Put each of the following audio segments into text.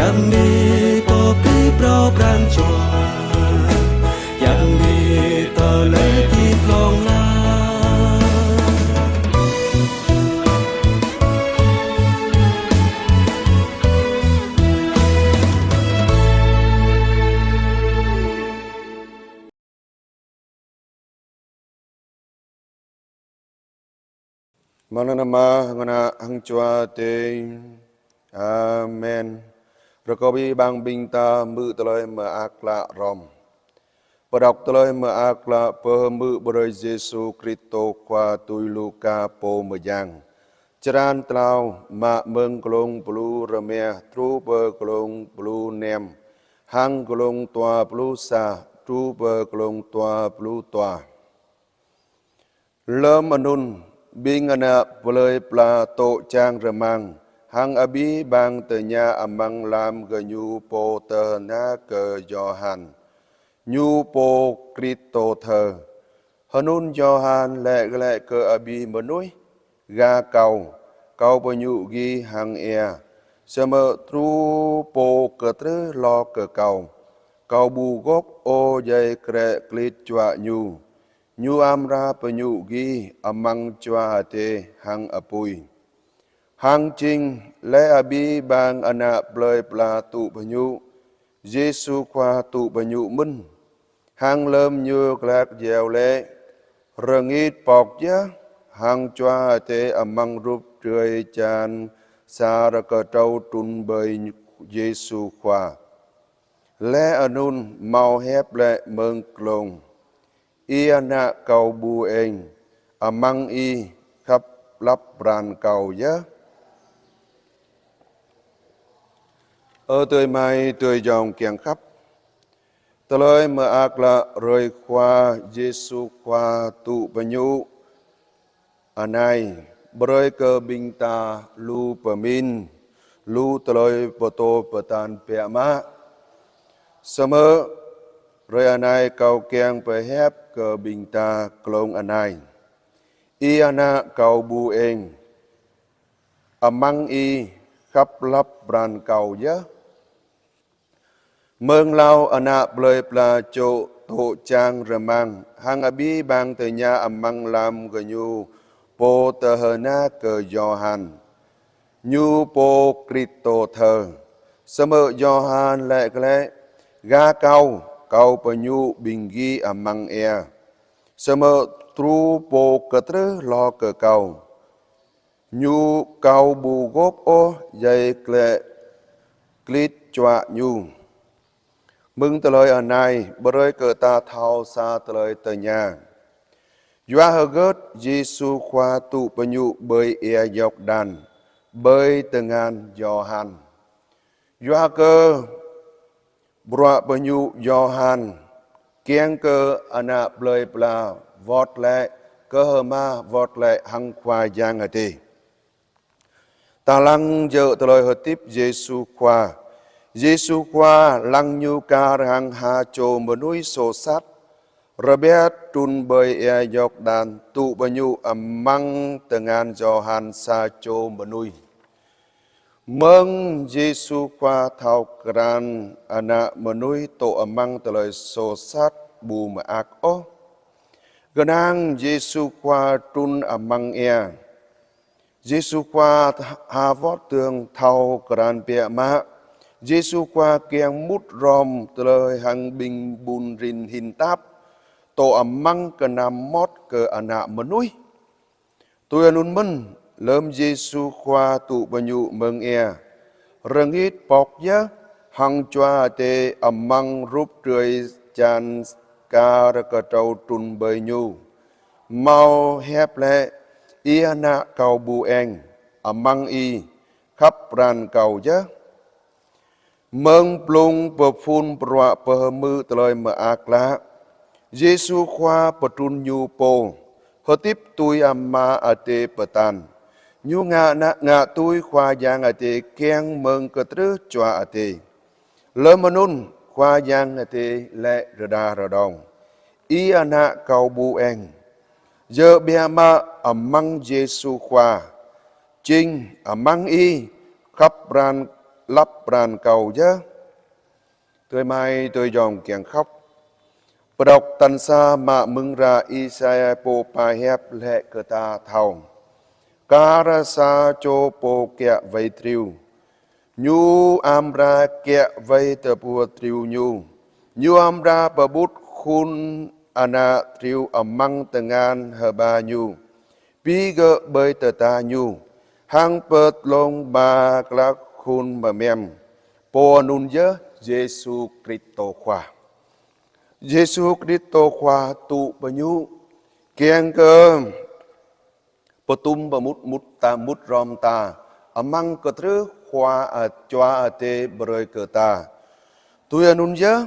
ยังมีปอปีเปล่าปรานจวยังมีตะเลที่คลองลาMananama ngana hangchua te Amen. Rekobi bang binta mư toloi ma akla rom. Padok toloi ma akla pe mư beroi Jesu Kristo qua tui Luka po mejang. Charan tlau ma meng kolong pelu remea tru pe kolong pelu nem. Hang kolong tua pelu sa tru pe kolong tua pelu tua. Lâm anun Bing anak pelai plato cang remang, hang abi bang tenya amang lam ke nyu po te na ke Johan, nyu po Krito thơ, hanun Johan lẹ ke abi menui, ga kau po nyu gi hang sama tru po ke tre lo ke kau bu gok o jai kre klit chua nyu. Nyu amra penyu gi amang chua te hang apui. Hang ching le abi bang anak bloi pla tu penyu. Giêsu qua tu penyu minh. Hang lâm như glak gieo le. Rengit pok ya. Hang chua te amang rup rơi chan. Sa ra cơ trâu trun bơi Giêsu qua. Le anun mau hép le mơn klong. I anak kau bu eng, amang i khắp lắp ran kau ya. Tươi mai tươi dòng kieng khắp. Tờ lời mà ác là rơi qua Giêsu qua tụ penyu. Anai, beroi ke binta lu pemin, lu tờ lời poto petan piama. Sama rồi anai kau kieng pehep ke binta klong anai. I anak kau bu eng. Amang i khắp lắp bran kau ya. Mương lau anak bloi pla cho thụ trang remang. Hang abi bang te nya amang lam ke nyu po te hena ke Johan. Nyu po Krito thơ. Sama Johan lẹ kle ga kau penyu binggi amang Sama tru po ketre lo ke kau. Nyu kau bu gop o jai kle klit chua nyu. Mừng tờ lời anai beroi ke ta thao sa tờ lời tờ nhà. Yua hớt Giêsu khoa tu penyu bơi Yordan bơi tengan Johan. Yua ke Bro penyu Johan kieng ke anak bloi pla vot le ke hema vot le hang khoa giang ati. Ta lăng giờ tờ lời hợp tiếp Giêsu khoa lăng nhu ca hang ha cho menui so sát. Rebet tun bơi Yordan tu penyu amang tengan Johan sa cho menui. Mừng Giêsu qua thao kran anak menui to amang teloi so sát bu ma ak o. Ganang Giêsu qua tun amang Giêsu qua havot tương thao kran pia ma. Giêsu qua kiang mút rom teloi hang bing bun rin hin tap. To amang kenam mot ke anak menui. Tôi anun men lâm Giêsu khoa tụ penyu mừng rengit pok ya hang chua te amang rup rơi chan ka ra ka trâu trun bơi nyu. Mau hép lẹ i anak kau bu eng amang i khắp ran kau ya. Mừng plung bờ phun bọa bờ mư tơi mà ác la. Giêsu khoa patun nyu po. Hơ tiếp tui amma ate petan. Nyu ngạ tui khoa giang ate kieng mừng cơ trứ chua ate. Lơ manun khoa giang ate lẹ rada radong. I anak kau bu eng. Giờ bia ma amang Giêsu khoa. Chinh amang i khắp ran lắp bràn cầu chứ. Tôi mai tôi dòng kiềng khóc. Bà đọc tần xa mà mừng ra Isaiah po pa hẹp lệ cơ ta thầu. Cá ra xa chô po kẹ vây triu. Nhu amra kẹ vây tờ bùa triu nhu. Nhu amra bà bút khun ana triu amang tengan hờ ba nhu. Pi gỡ bơi tờ ta nhu. Hang bớt lông ba lạc khun bà mềm. Po nun dơ Giêsu Christo khoa. Giêsu Christo khoa tụ bà nhu. Kieng cơ. Bà tum bà mút ta mút rom ta. Amang cơ trứ khoa choa tê bơi cơ ta. Tôi nun dơ.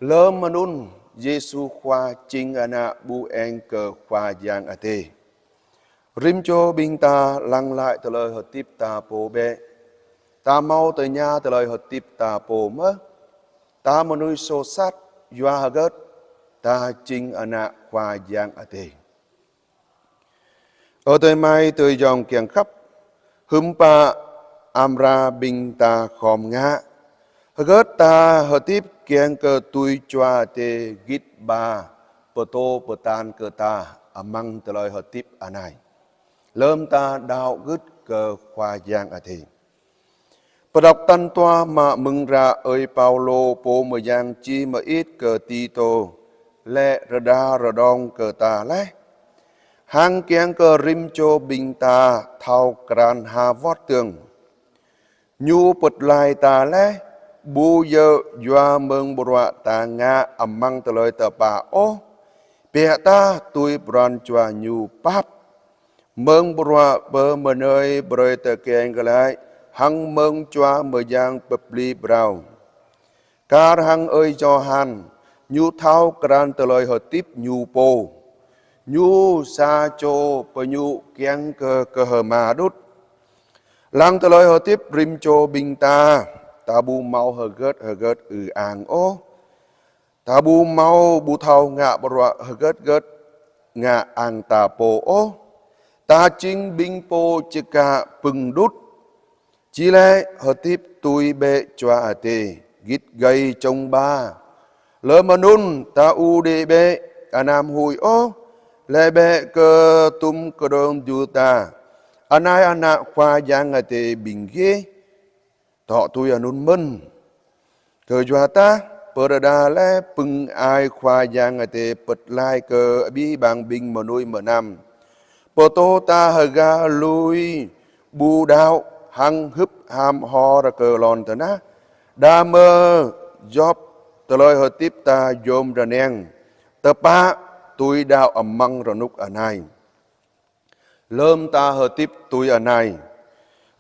Lơm nun Giêsu khoa chinh ana bu en cơ khoa giang tê. Rim cho binh ta lăng lại từ lời hợp tiếp ta bố bê. Ta mau tới nhà từ lời hợp tiếp ta bố mơ. Ta mà nuôi sô sát doa hà gớt. Ta chinh ana khoa giang tê. Ở tới mai tới dòng kiềng khắp. Hùm pa amra binh ta khom ngã. Hà gớt ta hợp tiếp kiềng cơ tui choa tê gít ba. Bờ tô bờ tan cơ ta amang từ lời hợp tiếp anai. Lâm ta đạo gứt cờ khoa giang thị. Bà đọc tân toa mà mừng ra ơi Paulo bố mà giang chi mà ít cờ Tito. Lệ rờ đa rờ đong cờ ta lẽ. Hàng kieng cờ rim chô bình ta thao kran hà vót tường. Nhu bật lại ta lẽ. Bù dơ doa mừng bọa ta ngã amang tờ lời tờ bà ô. Bẻ ta tui bran choa nhu bắp. Mừng bọa bơ mơ nơi bơi tờ kênh gà lại. Hằng mừng choa mơ giang bập ly brau. Cả hằng ơi cho hàn. Nhu thao kran tờ lời hợp tiếp nhu bồ. Nhu sa chô bơ nhu kieng cơ hờ mà đút. Lăng tờ lời hợp tiếp rim chô bình ta. Ta bu mau hờ gớt àng ô. Ta bu mau bu thao ngạ bọa hờ gớt ngạ àng ta bồ ô. Ta chính binh bồ chì cả bừng đút. Chỉ lẽ hợp tiếp tui bệ choa tê. Gít gây trong ba. Lỡ mà nun ta u đê bệ. Anam hùi ô. Lê bệ cơ tum cơ đơn dù ta. Anai anak khoa giang tê bình ghê. Thọ tui nun mân. Thời choa ta. Bờ đà lẽ bừng ai khoa giang tê bật lai cơ bi bằng binh mà nuôi mà nằm. Bồ tô ta hờ ga lui bù đạo hăng hức hàm ho ra cờ lòn tờ ná. Đa mơ dọc tờ lời hợp tiếp ta dôm ra neng. Tờ ba tui đạo ẩm măng ra núc ở này. Lơm ta hợp tiếp tui ở này.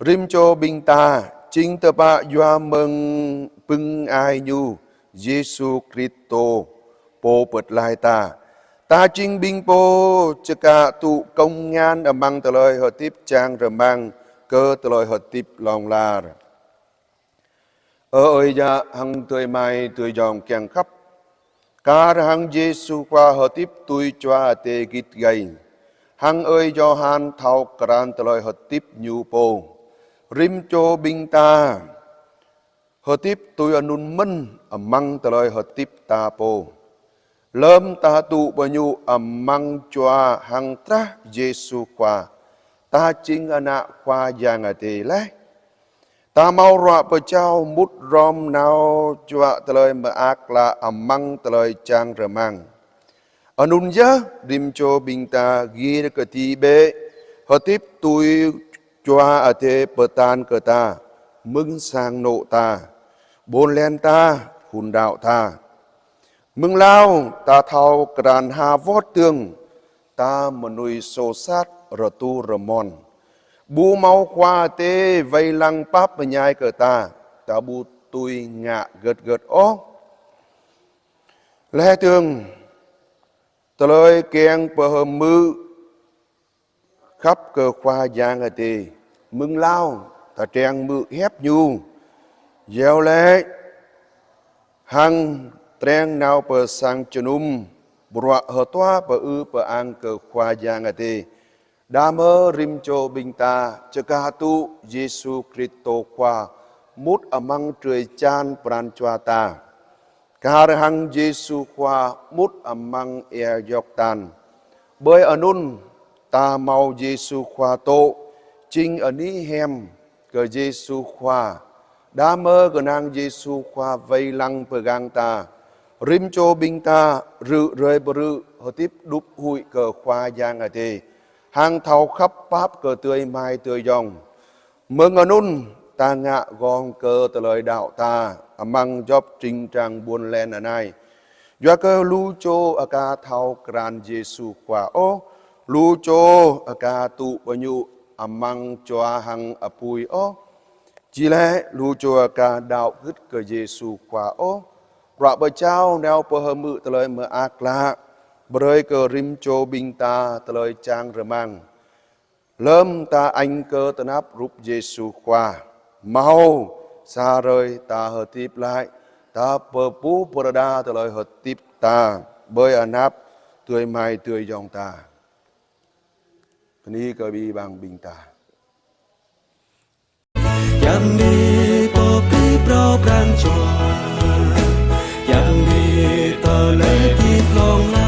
Rim cho binh ta chính tờ ba doa mừng bưng ai nhu. Giêsu Christo bố bật lai ta. Ta chính binh bố chư cả tụ công nhan ở mang tờ lời hợp tiếp trang rờ mang cơ tờ lời hợp tiếp lòng la. Ở ơi dạ hằng tươi mai tươi dòng kèng khắp. Cả hằng Giêsu qua hợp tiếp tùy choa tê gít gầy. Hằng ơi do hàn thao kran tờ lời hợp tiếp nhu bồ. Rim chô binh ta. Hợp tiếp tùy ở nun mân ở mang tờ lời hợp tiếp ta bồ. Lâm ta tụ bà nhu amang choa hang tra Giêsu khoa. Ta chính ana khoa giang tê lẽ. Ta mau rọa bà cháu mút rom nào choa tờ lời mà ác là amang tờ lời trang rờ mang. Ở nôn dơ rim cho bình ta ghi cơ tì bê. Hợp tiếp tùy choa ở thế bờ tan cơ ta. Mừng sang nộ ta. Bồn len ta khun đạo ta. Mừng lao ta thao kran hà vót tương. Ta mà nuôi sô sát rờ tu rờ mòn. Bu mau khoa tê vây lăng bắp mà nhai cờ ta. Ta bu tui ngạ gật ô. Lê tương. Ta lời kèng bờ hờ mư. Khắp cờ khoa giang tê. Mừng lao ta trang mư hép nhu. Gieo lê. Hằng trang nào bờ sang chân bọa hờ toa bờ ư bờ an cờ khoa giang tê. Đa mơ rim chô bình ta chơ ca tu Giêsu Christo khoa mút amang trời chan pran chua ta kar hang Giêsu khoa mút amang e yok tan bởi anun ta mau Giêsu khoa tô chinh ani hem cơ Giêsu khoa đa mơ cơ nang Giêsu khoa vây lăng pegang ta rim cho binh ta rự rơi bự hợp tiếp đúc hụi cờ khoa giang ở thế hàng thao khắp pháp cờ tươi mai tươi dòng mừng anun ta ngạ gòn cờ từ lời đạo ta amang job trình trang buôn len ở này do cơ lu cho aka thao kran Giêsu khoa ô lu cho aka tu banyu amang cho hang apui ô chỉ lẽ lu cho aka đạo gứt cờ Giêsu khoa ô rạ bờ trao neo bờ hơ mự từ lời mơ ác lạ bơi cờ rim cho binh ta từ lời trang rờ mang lâm ta anh cơ tân áp rúp Giêsu khoa mau xa rơi ta hợp tiếp lại ta bờ pú bờ đa từ lời hợp tiếp ta bơi anh áp tươi mai tươi dòng ta ni cơ bi bằng bình ta yang đi po pri pro pran chua yang đi tờ lễ thì lòng